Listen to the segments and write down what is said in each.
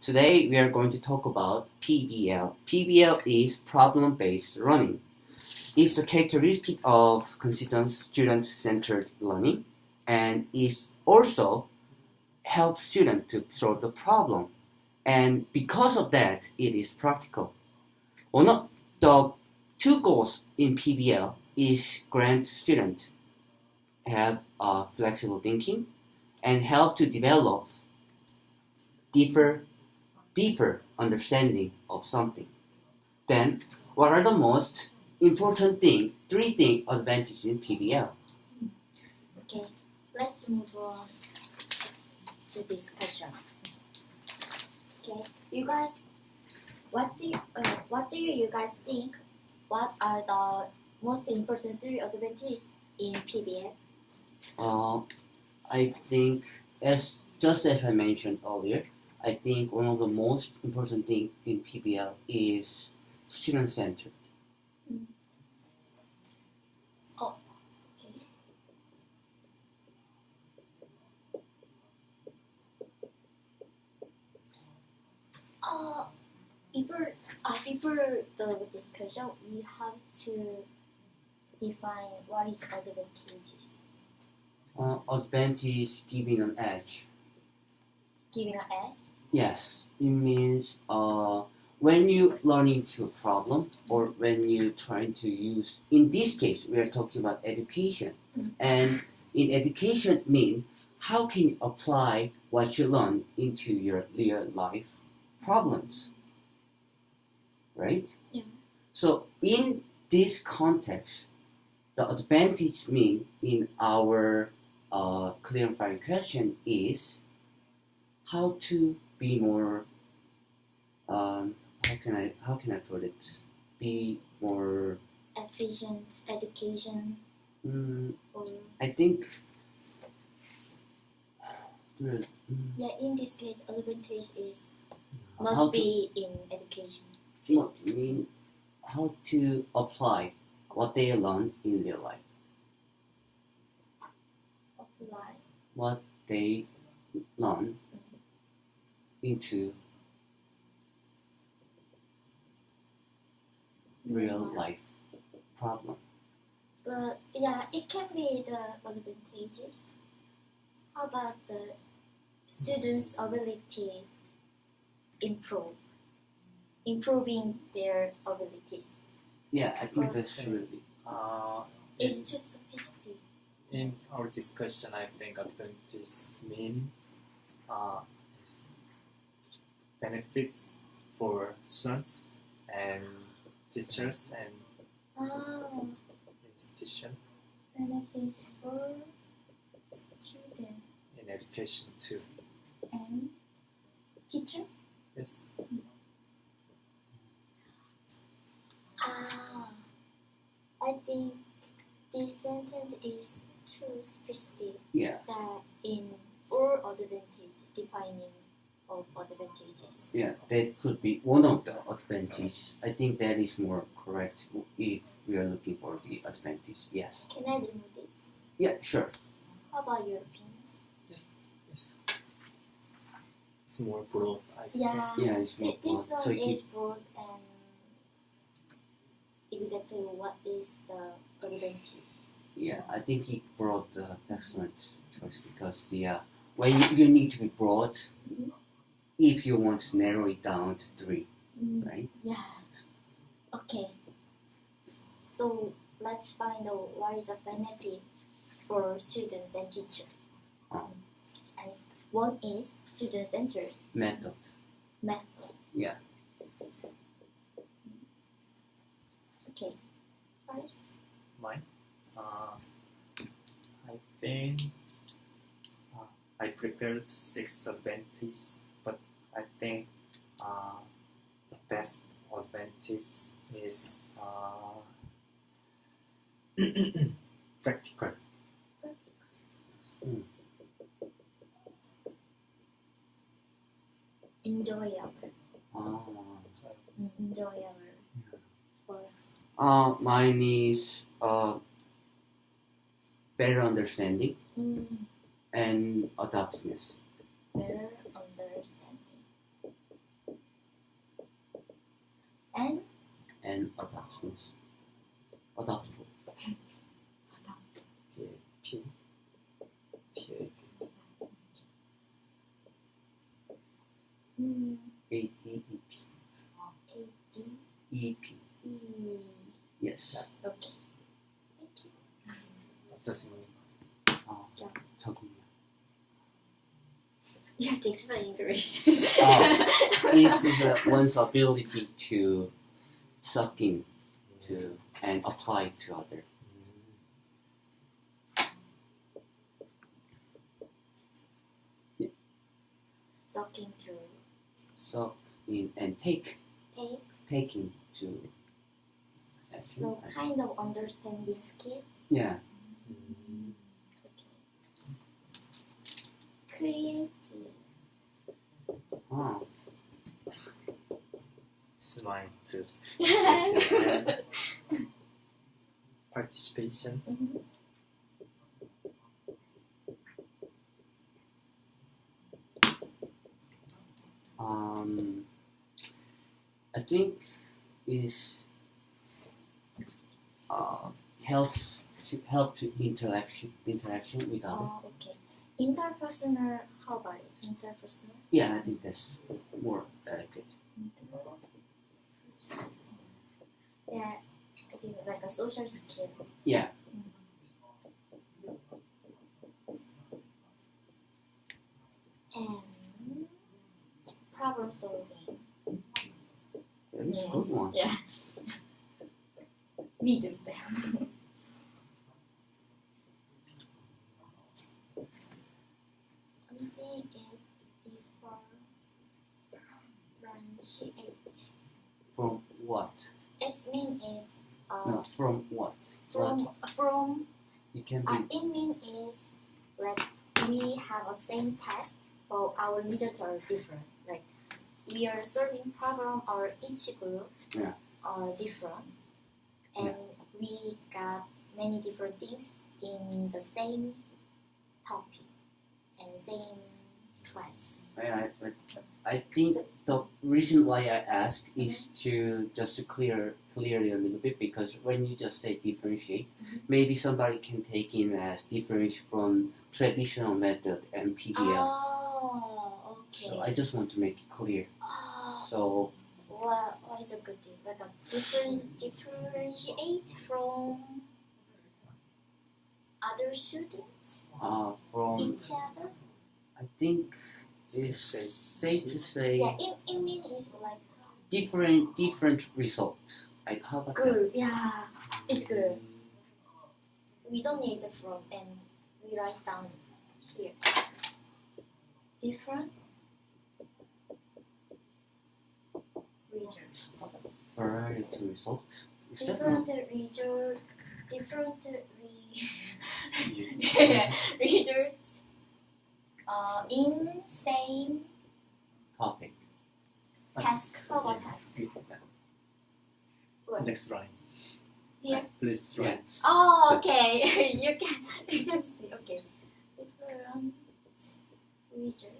Today we are going to talk about PBL. PBL is problem-based learning. It's a characteristic of consistent student-centered learning, and it also helps students to solve the problem. And because of that, it is practical. One of the two goals in PBL is grant students have flexible thinking and help to develop deeper understanding of something. Then, what are the most important three advantages in PBL? Okay, let's move on to discussion. Okay, you guys, what do you guys think? What are the most important three advantages in PBL? I think, just as I mentioned earlier, I think one of the most important things in PBL is student-centered. Oh, okay. Before the discussion, we have to define what is advantages. Advantage giving an edge. Giving an edge? Yes, it means when you run into a problem or when you trying to use, in this case, we are talking about education. And in education mean, how can you apply what you learn into your real life problems? Right? Yeah. So in this context, the advantage mean in our clarifying question is how to be more how can I put it? Be more efficient education. Or I think yeah, in this case, advantage is must be in education. mean how to apply what they learn in real life. Apply What they learn into real life problem. But yeah, it can be the advantages. How about the students' ability improving their abilities? Yeah, I think that's really. It's too specific. In our discussion, I think advantage means benefits for students and teachers and institution Benefits for students in education too. and teacher. Yes. I think this sentence is too specific. Yeah. That in all advantage defining of advantages. Yeah, that could be one of the advantages. I think that is more correct if we are looking for the advantage. Yes. Can I remove this? Yeah, sure. How about your opinion? Yes. It's more broad. I think. Yeah, it's more This broad. one So is broad and exactly what is the advantage. yeah, I think he brought the excellent choice because when you need to be broad if you want to narrow it down to three, right? Yeah. Okay. So let's find out what is the benefit for students and teachers. And one is student-centered Method. method. Yeah. Okay. First. Mine. I think I prepared 6 advantages, but I think the best advantage is practical. Enjoyable. Enjoyable. Mine is better understanding and adaptiveness. Better understanding. adaptiveness. Adaptable. P T A-D-E-P. E-P. Yes. Okay. Thank you. 어떻습니까? 적응력. You have to explain English. This is one's ability to suck in to and apply to other. Sucking to Suck in and take. taking to action. So kind of understanding skill. Yeah. Creative. Oh. Smile too. Participation. I think is help to interaction with other. Okay. Interpersonal. How about it? Interpersonal. Yeah, I think that's more adequate. Yeah, it is like a social skill. Yeah. And problem solving. That is a good one. Yeah. We do that. Differentiate. From what? Its mean is No, from what? from It can be. it mean is like we have a same task but our results are different. Like we are solving problem or each group are different and we got many different things in the same topic and same class. I think the reason why I ask is to just clear it a little bit, because when you just say differentiate, maybe somebody can take in as differentiate from traditional method and PBL. Oh, okay. So I just want to make it clear. Oh, So well, what is a good thing? Like a differentiate from other students? from Each other? I think it's safe to say Yeah, it mean is like different results. Like how about that? good. Yeah, it's good. We don't need the from and we write down here. Different results. Variety results. Is that Different not- results. Different Yeah. results. In same topic? task. How about task? What? Next line. Here. Please Yeah. write. Oh, okay. you can see. Okay. Different region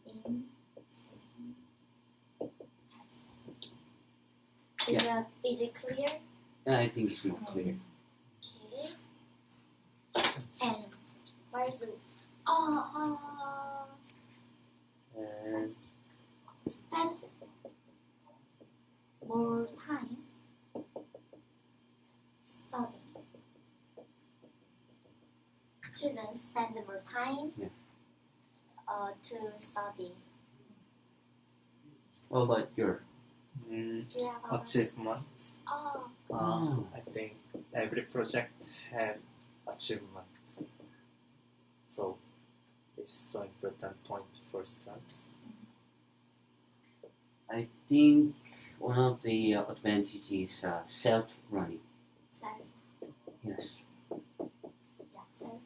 in same task. Is it clear? I think it's not clear. Okay. And where's the And spend more time studying. Students spend more time to study. what about your? Yeah. Achievements. Oh, I think every project have achievements. So it's so important point for students. I think one of the advantages is self-running. self. Yes. Yeah,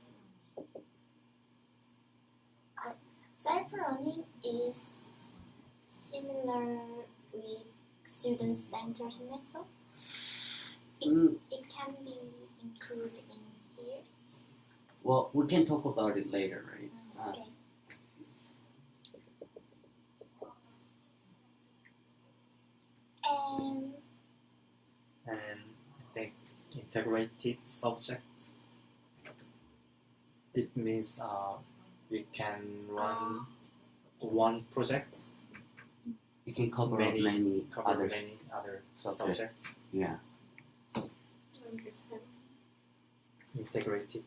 self-running is similar with student-centered method. It can be included in here. Well, we can talk about it later, right? Okay. And integrated subjects. It means we can run one project. You can cover many other subjects. Yeah. Integrated.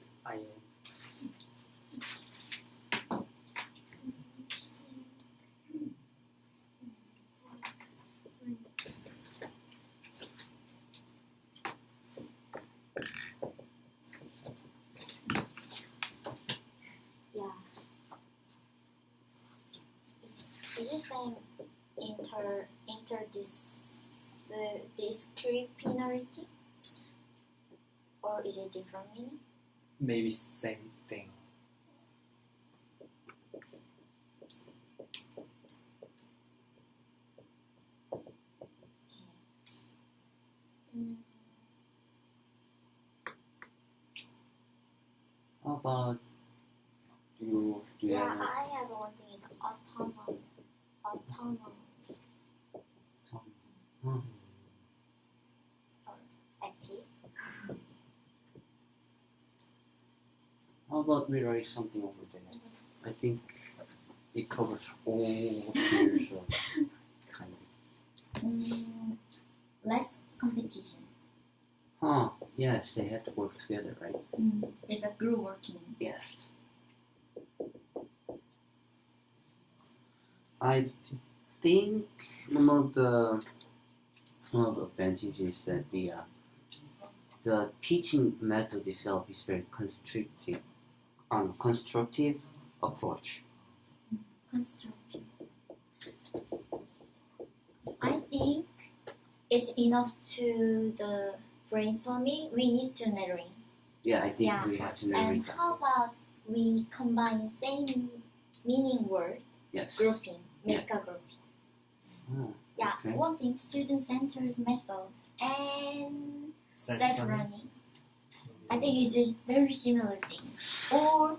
Is it saying interdisciplinarity, or is it different meaning? Maybe same thing. How about do you have I have one thing is autonomy. Active. How about we write something over there? I think it covers all spheres of kind of. Less competition. Yes, they have to work together, right? It's a group working. Yes. I think one of the advantages is that the teaching method itself is very constructive approach. Constructive. I think it's enough to the brainstorming. We need to narrowing. Yeah, I think we have to narrow And it down. how about we combine same meaning word Yes. grouping, make a grouping. Okay. One thing, student-centered method and self-learning. I think it's just very similar things. Or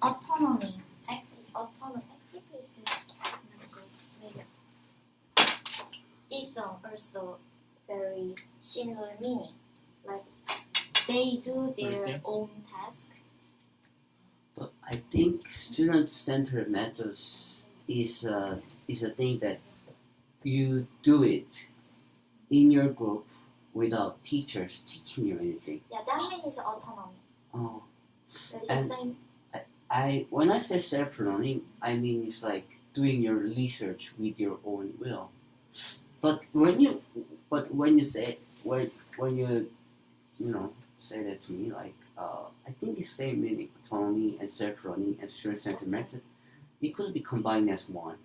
autonomy. Activities. This one also very similar meaning. Like they do their own task. But I think student-centered methods is a thing that you do it in your group without teachers teaching you anything. Yeah, that means autonomy. Oh. It's And the same. When I say self-learning, I mean it's like doing your research with your own will. But when you say say that to me, like I think it's same meaning, autonomy and self-learning and student-centered method. It could be combined as one.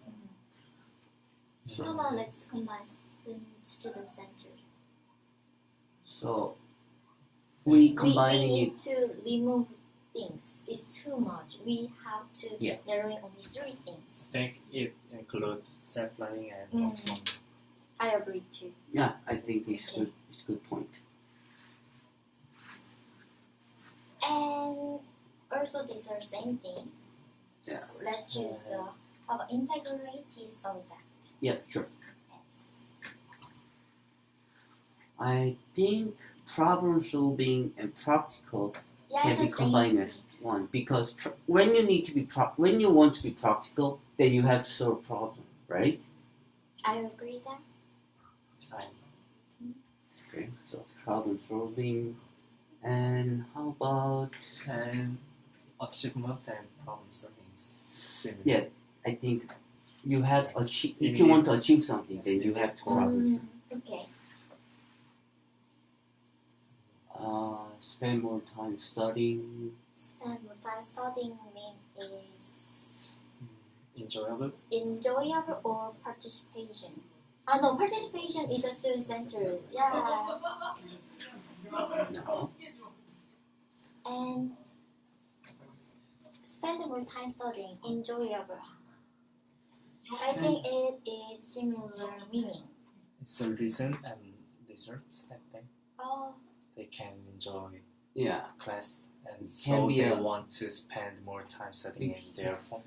How about let's combine student-centered? So we combining we need it. to remove things. It's too much. We have to narrow only 3 things. I think it includes self-learning and autonomy. I agree too. Yeah, I think it's good. It's a good point. And also these are same things. Yeah. So let's choose how about integrated subject. Yeah, sure. Yes. I think problem solving and practical Yeah, can it's be the combined same. as one because when you want to be practical, then you have to solve a problem, right? I agree that. Okay, so problem solving, and how about And achievement and problem solving is similar. yeah? I think you have if you want to achieve something, then you have to problem. Okay. Spend more time studying. Spend more time studying is Enjoyable or participation. No, participation is a student-centered. Yeah. No. And spend more time studying, enjoyable. I think it is similar meaning. It's a reason and research, I think. Oh. They can enjoy class and Can so be they want to spend more time studying in their home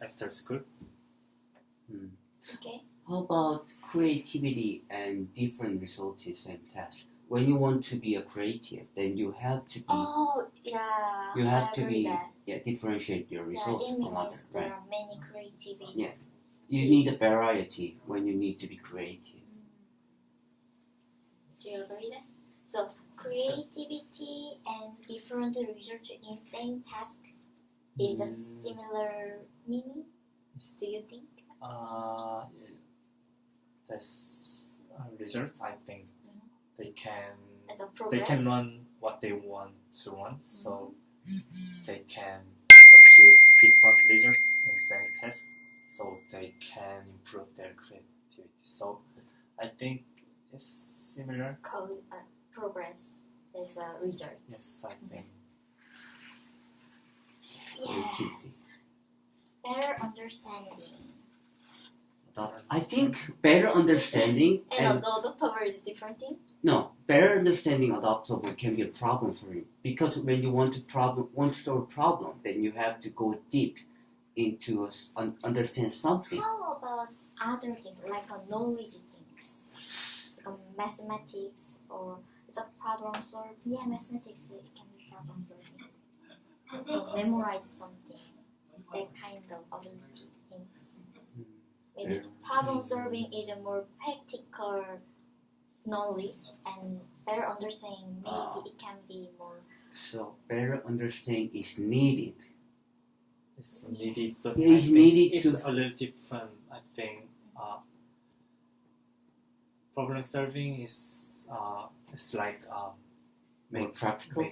after school. Okay. How about creativity and different results in same task? when you want to be a creative, then you have to be. Oh, yeah. You have to heard be that. differentiate your results it from means others, there right? are many creativity. Yeah. You need a variety when you need to be creative. Do you agree that? So creativity and different research in same task is a similar meaning. Do you think? That's a result. I think they As a can progress. run what they want to run, so they can achieve different results in same task, so they can improve their creativity. So I think it's similar. Progress is a result. Yes, I think. Yeah. Creativity. Better understanding. I think better understanding And adaptable is a different thing. No, better understanding adaptable can be a problem solving, because when you want to solve a problem, then you have to go deep into understand something. How about other things like knowledge things, like mathematics or it's a problem solving? Yeah, mathematics it can be problem solving. Or memorize something, that kind of ability things. Maybe problem solving is a more practical knowledge, and better understanding maybe it can be more. So better understanding is needed. It's needed. To, It's needed it's to. a little different. I think problem solving is it's like Make practical,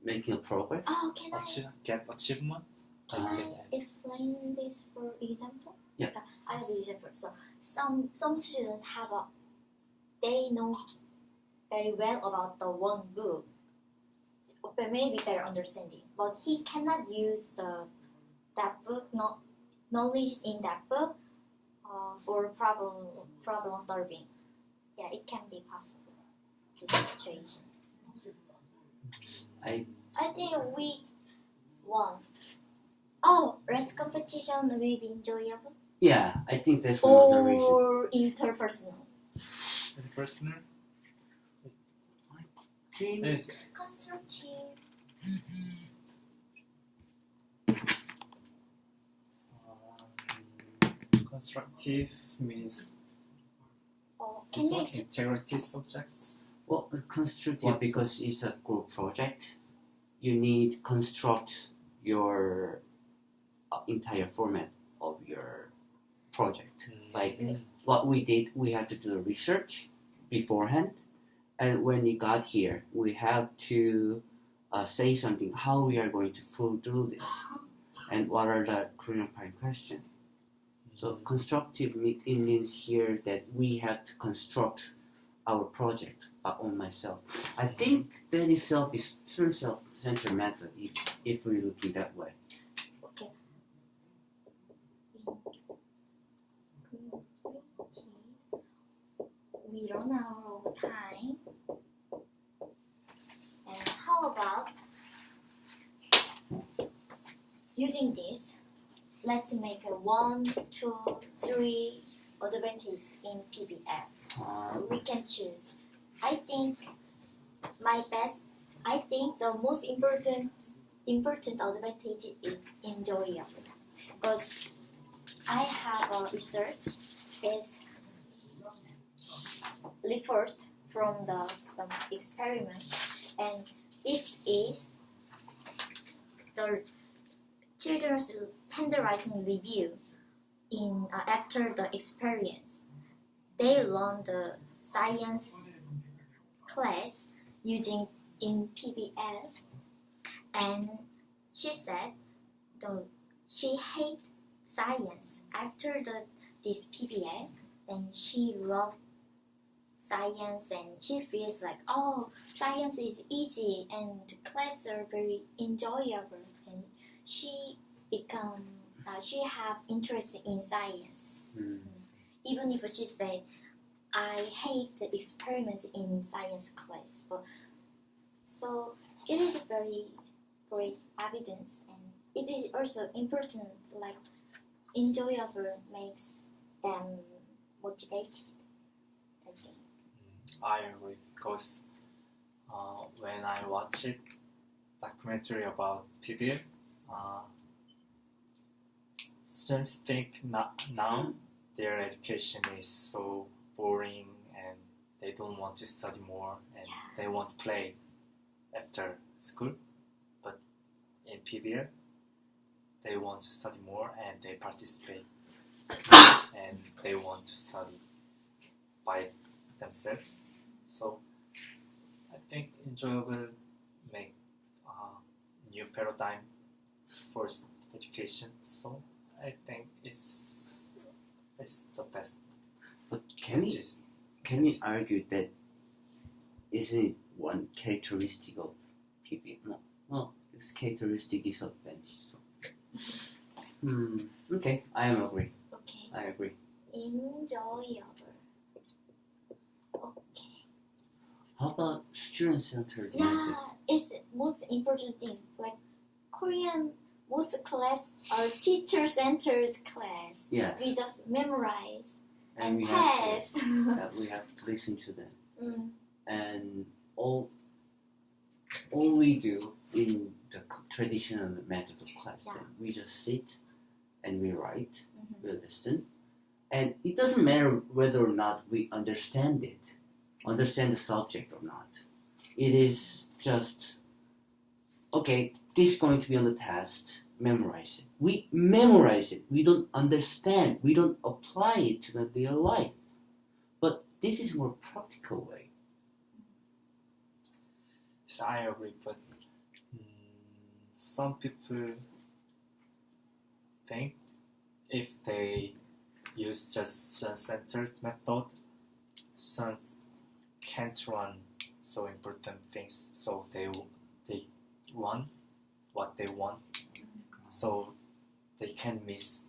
making a progress. Oh, can I get achievement. Can I explain this for example? Yeah. I have an example. So some students they know very well about the one book, but maybe better understanding. But he cannot use that book, knowledge in that book, for problem solving. Yeah, it can be possible. This situation. I think we won. Oh, race competition will be enjoyable. Yeah, I think that's one of the reasons. Or interpersonal. Interpersonal. Constructive. Constructive means Can you integrity subjects. Well, constructive because it's a group project. You need construct your entire format of your project. Like what we did, we had to do the research beforehand, and when we got here, we have to say something how we are going to fulfill this, and what are the Korean prime questions. So constructive it means here that we have to construct our project on myself. I think that itself is self-centered method if we look it that way. Okay. We run out of time. And how about using this? Let's make a 1, 2, 3 advantages in PBL. We can choose. I think the most important advantage is enjoyable, because I have a research is report from some experiment, and this is the children's handwriting review in after the experience. They learn the science class using in PBL, and she said she hate science after this PBL, and she loved science, and she feels like science is easy and class are very enjoyable, and she have interest in science. Even if she said, I hate the experiments in science class, but so it is a very great evidence, and it is also important, like enjoyable makes them motivated, I think. I agree because when I watch it documentary about PBL, students think now their education is so boring and they don't want to study more and they want to play after school. But in PBL, they want to study more and they participate and they want to study by themselves. So I think enjoyable make new paradigm for education. So I think it's the best. But can we argue that isn't it one characteristic of PBL? No, its characteristic is advantage. So. Okay, I am agree. Okay. I agree. Enjoyable. Okay. How about student-centered Yeah, method? it's most important things. Like Korean, most class are teacher-centered class. Yes. We just memorize and we pass. we have to listen to them. Mm. And all we do in the traditional method of class, Yeah. then we just sit and we write, Mm-hmm. we listen, and it doesn't matter whether or not we understand the subject or not. It is just, okay, this is going to be on the test, memorize it. We memorize it. We don't understand. We don't apply it to the real life. But this is a more practical way. Yes, I agree, but some people think if they use just student-centered method, students can't run so important things, so they run what they want, so they can miss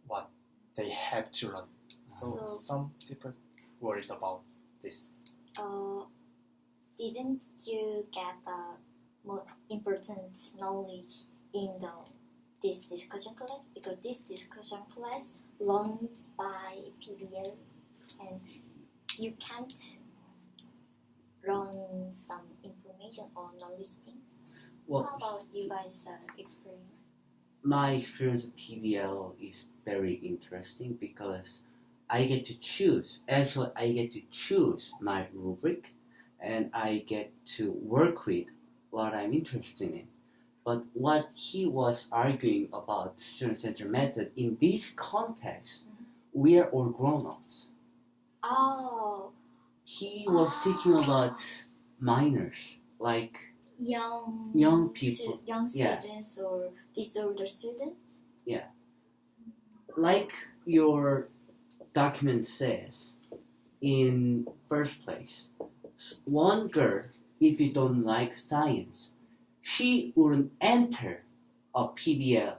what they have to run. So some people worried about this. Didn't you get the more important knowledge in this discussion class? Because this discussion class run by PBL and you can't run some information or knowledge things. Well, How about you guys' experience? my experience of PBL is very interesting because I get to choose. Actually, I get to choose my rubric, and I get to work with what I'm interested in. But what he was arguing about student-centered method in this context, we are all grown-ups. Oh, He was teaching about minors, like young people. young Yeah. students or disorder students. Like your document says, in first place, one girl, if you don't like science, she wouldn't enter a PBL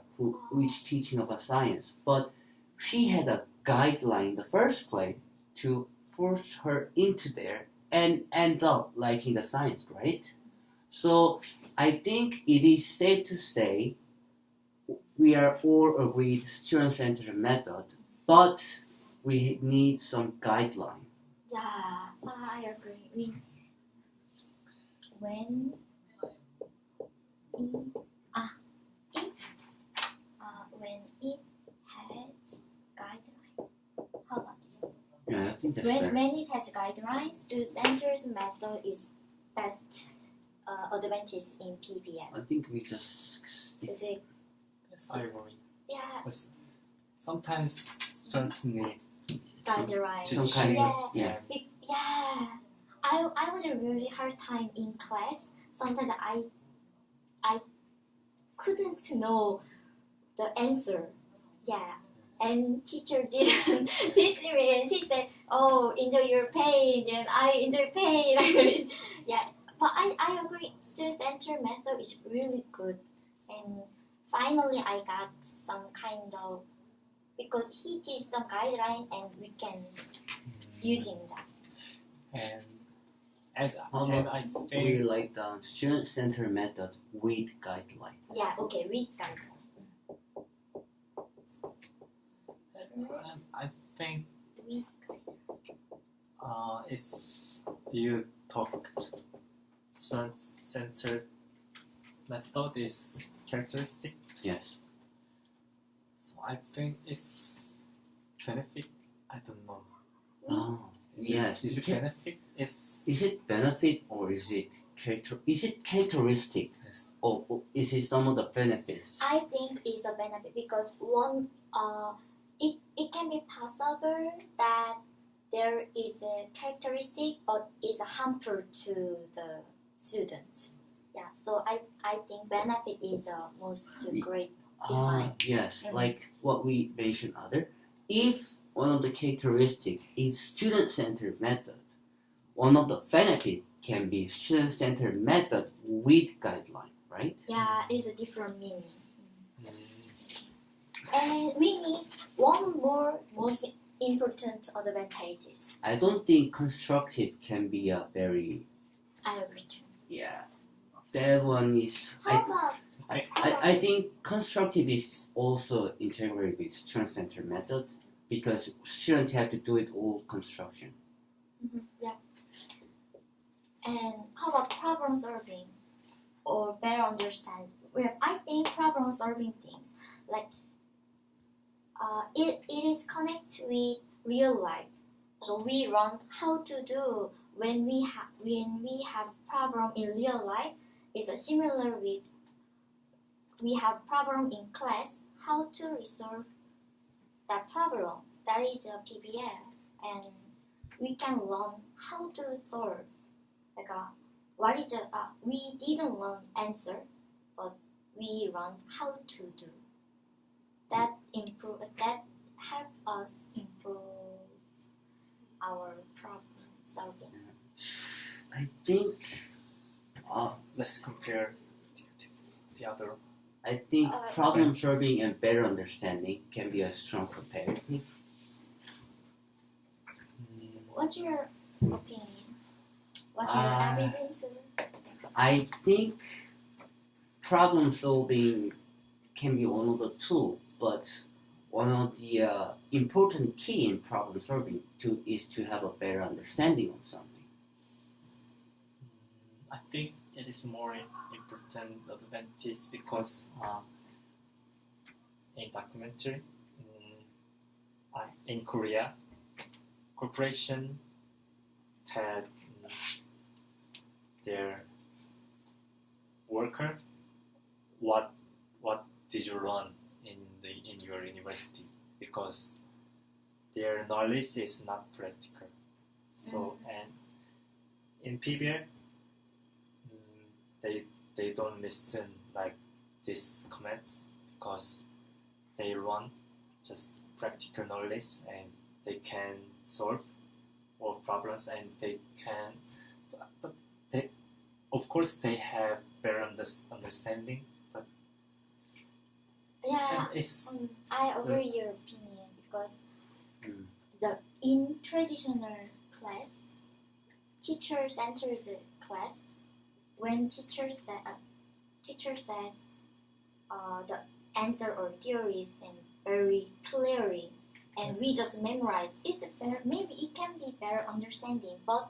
which teaching about science, but she had a guideline in the first place to force her into there and end up liking the science, right? So I think it is safe to say we are all agreed student-centered method, but we need some guideline. Yeah, I agree. When it has guidelines. How about this? Yeah, I think that's fair. When it has guidelines, the center's method is best advantage in PBL. I think we just Is it? Yes, I agree. Yeah, Yes. Sometimes students need guidelines. some kind of yeah. Yeah, I was a really hard time in class. Sometimes I couldn't know the answer. Yeah, and teacher didn't teach me, and she said, "Oh, enjoy your pain," and I enjoy pain. Yeah, but I agree. Student-centered method is really good, and finally I got some kind of because he teaches some guideline and we can using that. And How and about I we think like the student-centered method with guideline. Yeah, okay, read guideline. I think Read guideline. It's you talked student-centered method is characteristic. Yes. So I think it's benefit. I don't know. Oh, yes. Is it benefit? Is it benefit or is it characteristic? Yes. Or is it some of the benefits? I think it's a benefit because it can be possible that there is a characteristic but it's harmful to the students. Yeah, so I think benefit is most great define. Yes, like what we mentioned other. If one of the characteristic is student-centered method, one of the benefit can be student-centered method with guideline, right? Yeah, it's a different meaning. And we need one more most important advantages. I don't think constructive can be a very I agree too. yeah. That one is How about I think constructive is also integrated with student-centered method because students have to do it all construction. yeah. And how about problem solving or better understand? Well, I think problem solving things like it is connected with real life. So we learn how to do when we have problem in real life. It's similar with we have problem in class. How to resolve that problem? That is a PBL, and we can learn how to solve. Like what is we didn't learn answer, but we learn how to do. That help us improve our problem solving. I think Let's compare the other. I think problem Yes. solving and better understanding can be a strong comparative. What's your opinion? What's your evidence? I think problem solving can be one of the tools, but one of the important key in problem solving is to have a better understanding of something. I think it is more important advantage because in documentary in Korea, corporation had their worker what did you learn in your university because their knowledge is not practical. So and in PBL they don't listen like these comments because they learn just practical knowledge and they can solve all problems and they can but they of course they have better understanding but Yeah, it's I agree your opinion because in traditional class, teachers enter the class when teacher said the answer or theories and very clearly, and we just memorize. It's better. Maybe it can be better understanding, but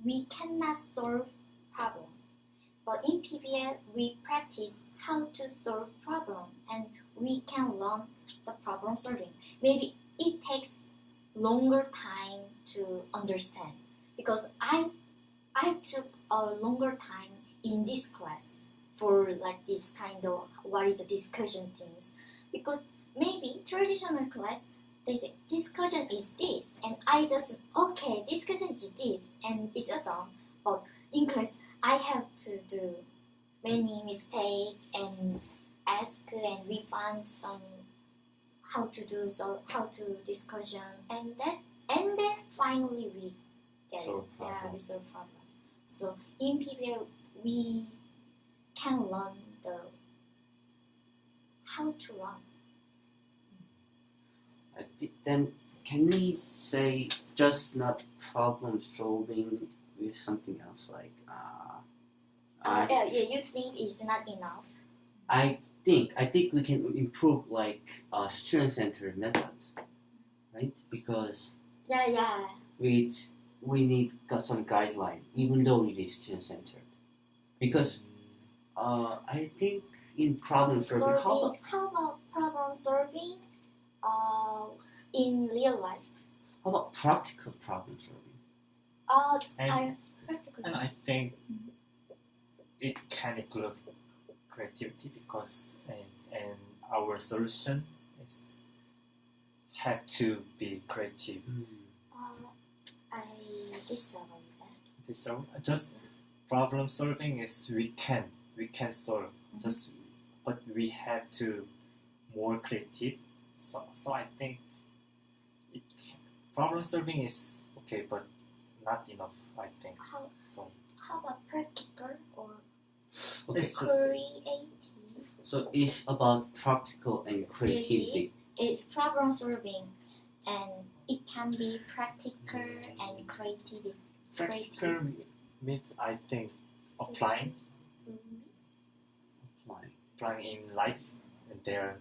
we cannot solve problem. But in PBL, we practice how to solve problem, and we can learn the problem solving. Maybe it takes longer time to understand because I took a longer time in this class for like this kind of what is a discussion things because maybe traditional class they say discussion is this and I just okay discussion is this and it's done, but in class I have to do many mistakes and ask and we find some how to do so how to discussion and then finally we get Solve it. Yeah, problem. we solve problem. So in PBL we can learn the how to run. I think then can we say just not problem solving with something else like Yeah, you think it's not enough? I think we can improve like a student-centered method, right? Because Yeah. with we need some guideline, even though it is student-centered. Because I think in problem solving, how about problem solving in real life? how about practical problem solving? Practical. And I think it can include creativity because and our solution is have to be creative. I disagree with that. So just problem solving is we can solve just, but we have to more creative. So I think problem solving is okay, but not enough. I think so. How about practical or Okay, creative? so it's about practical and creativity. It's problem solving, and it can be practical and creativity. Practical means I think applying in life and their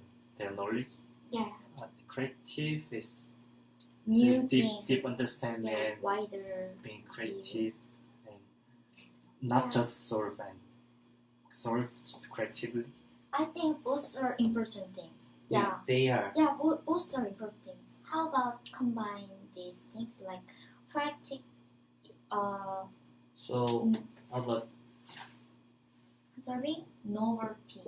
knowledge. Yeah. Creative is New deep, things. deep understanding and Wider. being creative and not just solve creatively. I think both are important things. Yeah. They are. Yeah, both are important. How about combine these things like practice? So how about Observing novelty.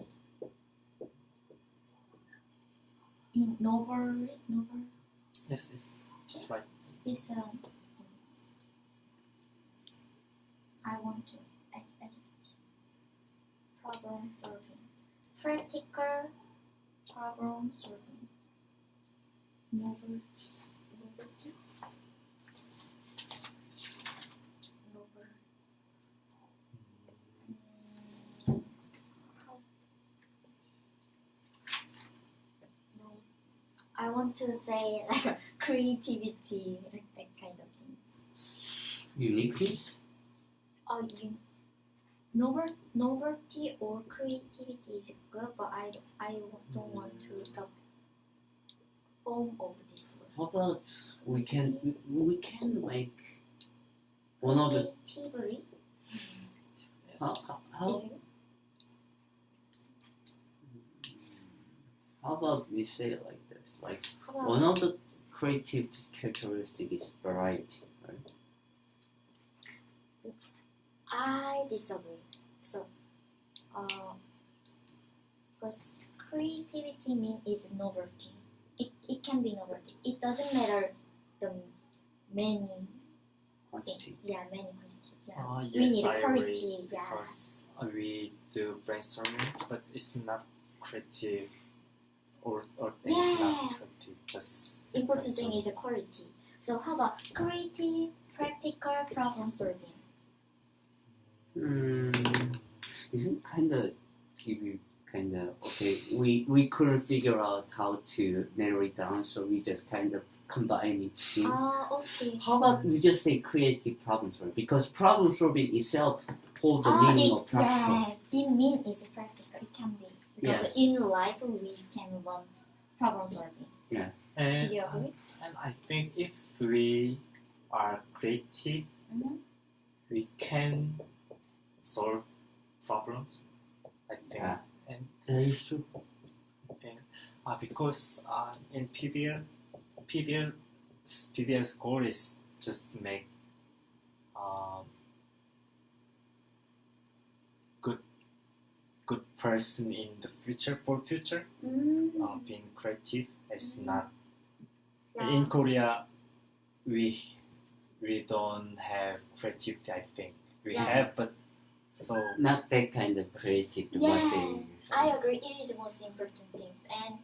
In novel Yes, it's right. is I want to edit problem solving. Practical problem solving. Novelty. I want to say like creativity, like that kind of thing. uniqueness? Novelty or creativity is good, but I don't want to talk form of this word. How about we can like one of the Creatively. how about we say it like this? Like How about one of the creative characteristic is variety, right? I disagree. So, because creativity mean is novelty. It can be novelty. It doesn't matter the many Quantity. Yeah, many quantity. Yeah. We Yes, need I quality. agree Yeah. because we do brainstorming, but it's not creative or things not creative. Just Important thing is the quality. So how about creative, practical problem solving? Isn't kind of give you kind of okay? We couldn't figure out how to narrow it down, so we just kind of combine it. Okay. How about we just say creative problem solving? Because problem solving itself holds the meaning of practical. Yeah, it mean is practical. It can be because Yes. in life we can want problem solving. Yeah. And, Do you agree? and I think if we are creative, Mhm. we can solve problems. I think, Yeah. and That is true. I think because in PBL's goal is just make good person in the future for future. Being creative is not. Yeah. In Korea, we don't have creativity. I think we Yeah. have, but so Not that kind of creative. Yeah, what they I agree. It is the most important thing. And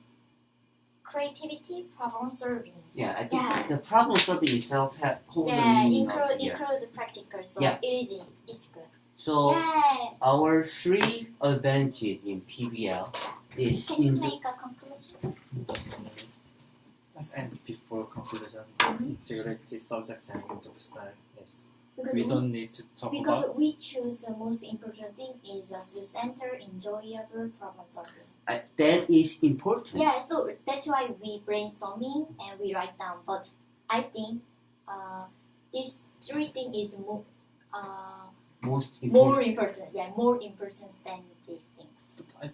creativity, problem solving. Yeah, I think Yeah. the problem solving itself holds the Yeah, meaning include the practical. So Yeah. it's good. So Yeah. our three advantages in PBL is Can you in make a conclusion? and before conclusion, integrated subjects and interpersonal is Because we don't need to talk about. we choose the most important thing is a student-centered, enjoyable problem solving. that is important. Yeah, so that's why we brainstorming and we write down. But I think this three things is Most more important. important. Yeah, more important than these things.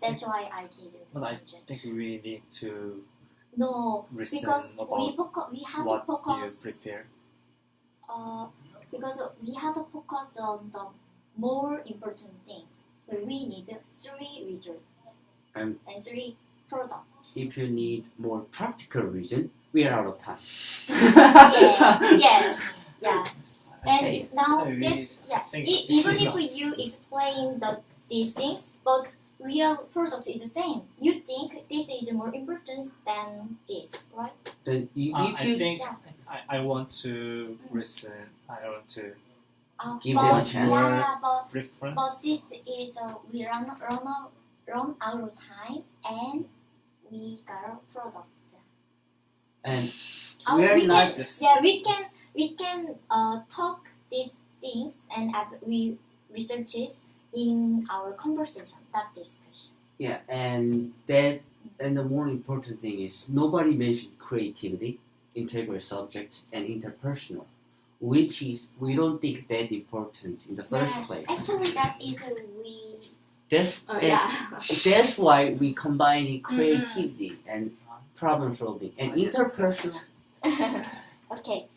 That's why I didn't But I mention. think we need to No, listen because about we have to what you focus. prepare. Because we have to focus on the more important things. So we need three results And and three products. if you need more practical reason, we are out of time. Yeah. And Okay. now I that's think even it's if you explain these things, but real product is the same. You think this is more important than this, right? Then if I you think Yeah. I want to listen. I want to Give but, them a chance. Yeah, but reference. this is we run out of time and we got a product. and we are we not can we can talk these things and we researches in our conversation, not discussion. and the more important thing is nobody mentioned creativity, integral subject, and interpersonal, which is we don't think that important in the first place. Actually, that is That's that's why we combine creativity and problem solving and interpersonal. Okay.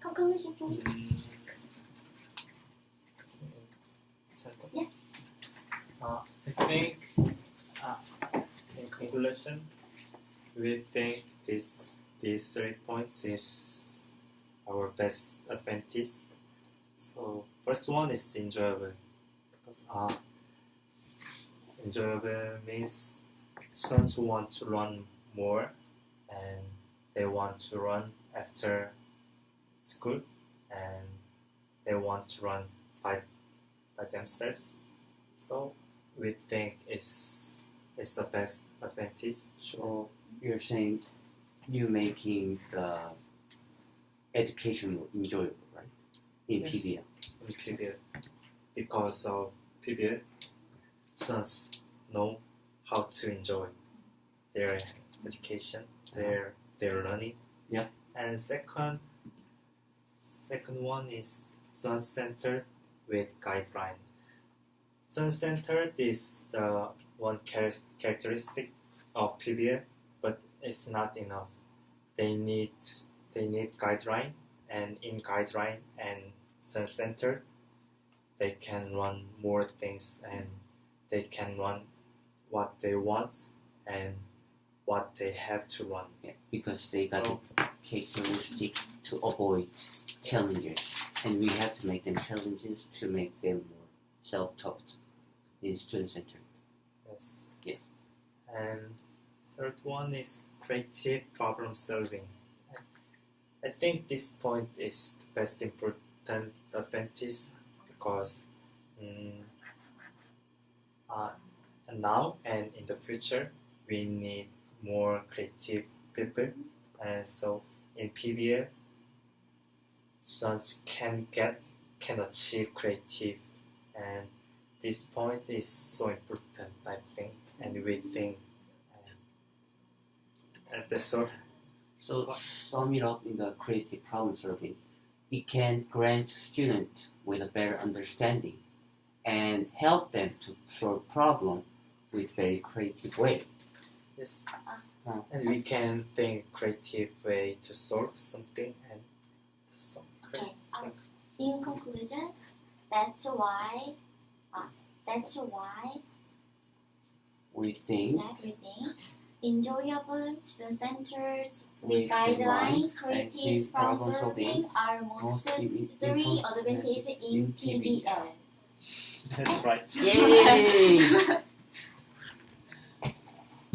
Conclusion, please. Yeah. I think in conclusion, we think these 3 points is our best advantage. So first one is enjoyable, because enjoyable means students want to run more and they want to run after school and they want to run by themselves. So we think it's the best advantage. So you're saying you making the education more enjoyable, right? In Yes. PBL. In PBL, because of PBL, students know how to enjoy their education, their learning. Yeah. And second one is student-centered with guideline. Student-centered is the one characteristic of PBL, but it's not enough. They need guideline, and in guideline and student-centered, they can run more things and they can run what they want and what they have to run. Yeah, because they got the characteristic to avoid challenges, and we have to make them challenges to make them more self-taught in student-centered. Yes. Yes. And third one is creative problem solving. I think this point is the best important advantage because now and in the future we need more creative people, and so in PBL students can achieve creative, and this point is so important, I think, and we think, and that's all. So sum it up in the creative problem solving. It can grant students with a better understanding and help them to solve problem with very creative way. Yes, and we can think creative way to solve something and so. Okay. In conclusion, that's why We think enjoyable, student-centered, With with guideline, guideline, creative problem solving are most three advantages in PBL. That's right. Yay!